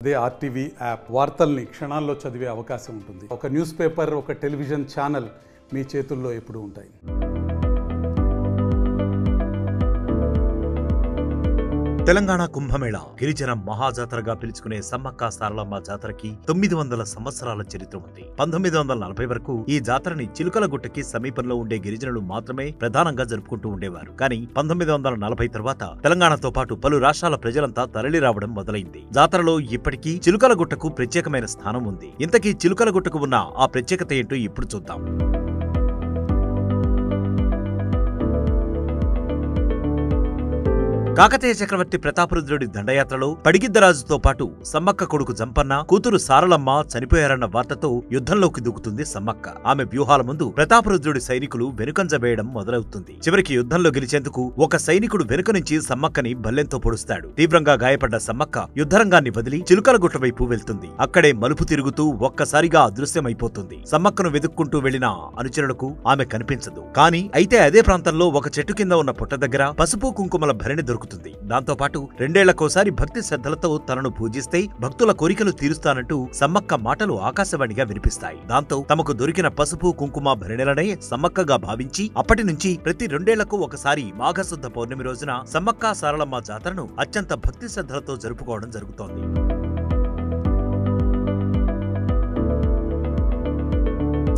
అదే RTV app వార్తల్ని క్షణాల్లో చదివే అవకాశం ఉంటుంది. ఒక న్యూస్ పేపర్, ఒక టెలివిజన్ ఛానల్ మీ చేతుల్లో ఎప్పుడూ ఉంటాయి. తెలంగాణ కుంభమేళా గిరిజన మహాజాతరగా పిలుచుకునే సమ్మక్క సారలమ్మ జాతరకి 900 సంవత్సరాల చరిత్ర ఉంది. 1940 వరకు ఈ జాతరని చిలుకలగుట్టకి సమీపంలో ఉండే గిరిజనులు మాత్రమే ప్రధానంగా జరుపుకుంటూ ఉండేవారు. కానీ 1940 తర్వాత తెలంగాణతో పాటు పలు రాష్ట్రాల ప్రజలంతా తరలి రావడం మొదలైంది. జాతరలో ఇప్పటికీ చిలుకలగుట్టకు ప్రత్యేకమైన స్థానం ఉంది. ఇంతకీ చిలుకలగుట్టకు ఉన్న ఆ ప్రత్యేకత ఏంటో ఇప్పుడు చూద్దాం. కాకతీయ చక్రవర్తి ప్రతాపరుద్రుడి దండయాత్రలో పడిగిద్దరాజుతో పాటు సమ్మక్క కొడుకు జంపన్న, కూతురు సారలమ్మ చనిపోయారన్న వార్తతో యుద్ధంలోకి దూకుతుంది సమ్మక్క. ఆమె వ్యూహాల ముందు ప్రతాపరుద్రుడి సైనికులు వెనుకంజ వేయడం మొదలవుతుంది. చివరికి యుద్ధంలో గెలిచేందుకు ఒక సైనికుడు వెనుక నుంచి సమ్మక్కని బల్లెంతో పొడుస్తాడు. తీవ్రంగా గాయపడ్డ సమ్మక్క యుద్ధరంగాన్ని వదిలి చిలుకలగుట్ట వైపు వెళ్తుంది. అక్కడే మలుపు తిరుగుతూ ఒక్కసారిగా అదృశ్యమైపోతుంది. సమ్మక్కను వెతుక్కుంటూ వెళ్లిన అనుచరులకు ఆమె కనిపించదు. కానీ అయితే అదే ప్రాంతంలో ఒక చెట్టు కింద ఉన్న పుట్ట దగ్గర పసుపు కుంకుమల భరణి దొరుకుతుంది. దాంతో పాటు 2 ఏళ్లకోసారి భక్తి శ్రద్ధలతో తనను పూజిస్తే భక్తుల కోరికలు తీరుస్తానంటూ సమ్మక్క మాటలు ఆకాశవాణిగా వినిపిస్తాయి. దాంతో తమకు దొరికిన పసుపు కుంకుమ భరణిలనే సమ్మక్కగా భావించి అప్పటి నుంచి ప్రతి 2 ఏళ్లకు ఒకసారి మాఘశుద్ధ పౌర్ణమి రోజున సమ్మక్క సారలమ్మ జాతరను అత్యంత భక్తి శ్రద్ధలతో జరుపుకోవడం జరుగుతోంది.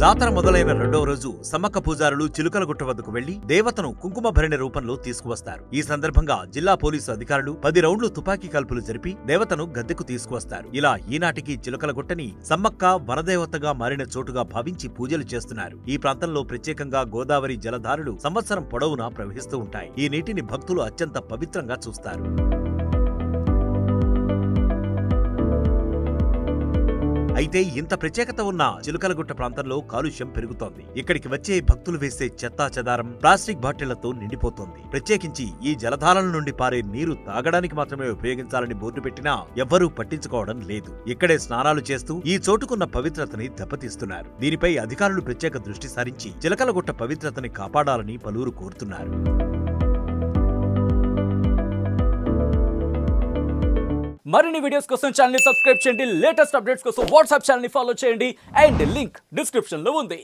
జాతర మొదలైన 2వ రోజు సమ్మక్క పూజారులు చిలుకలగుట్ట వద్దకు వెళ్లి దేవతను కుంకుమ భరణి రూపంలో తీసుకువస్తారు. ఈ సందర్భంగా జిల్లా పోలీసు అధికారులు 10 రౌండ్లు తుపాకీ కాల్పులు జరిపి దేవతను గద్దెకు తీసుకువస్తారు. ఇలా ఈనాటికి చిలుకలగుట్టని సమ్మక్క వనదేవతగా మారిన చోటుగా భావించి పూజలు చేస్తున్నారు. ఈ ప్రాంతంలో ప్రత్యేకంగా గోదావరి జలధారలు సంవత్సరం పొడవునా ప్రవహిస్తూ ఉంటాయి. ఈ నీటిని భక్తులు అత్యంత పవిత్రంగా చూస్తారు. అయితే ఇంత ప్రత్యేకత ఉన్న చిలుకలగుట్ట ప్రాంతంలో కాలుష్యం పెరుగుతోంది. ఇక్కడికి వచ్చే భక్తులు వేసే చెత్తా చెదారం ప్లాస్టిక్ బాటిళ్లతో నిండిపోతోంది. ప్రత్యేకించి ఈ జలధారాల నుండి పారే నీరు తాగడానికి మాత్రమే ఉపయోగించాలని బోర్డు పెట్టినా ఎవ్వరూ పట్టించుకోవడం లేదు. ఇక్కడే స్నానాలు చేస్తూ ఈ చోటుకున్న పవిత్రతని దెబ్బతీస్తున్నారు. దీనిపై అధికారులు ప్రత్యేక దృష్టి సారించి చిలకలగుట్ట పవిత్రతని కాపాడాలని పలువురు కోరుతున్నారు. మరిన్ని వీడియోస్ కోసం ఛానల్ ని సబ్స్క్రైబ్ చేయండి. లేటెస్ట్ అప్డేట్స్ కోసం వాట్సాప్ ఛానల్ ని ఫాలో చేయండి. అండ్ లింక్ డిస్క్రిప్షన్ లో ఉంది.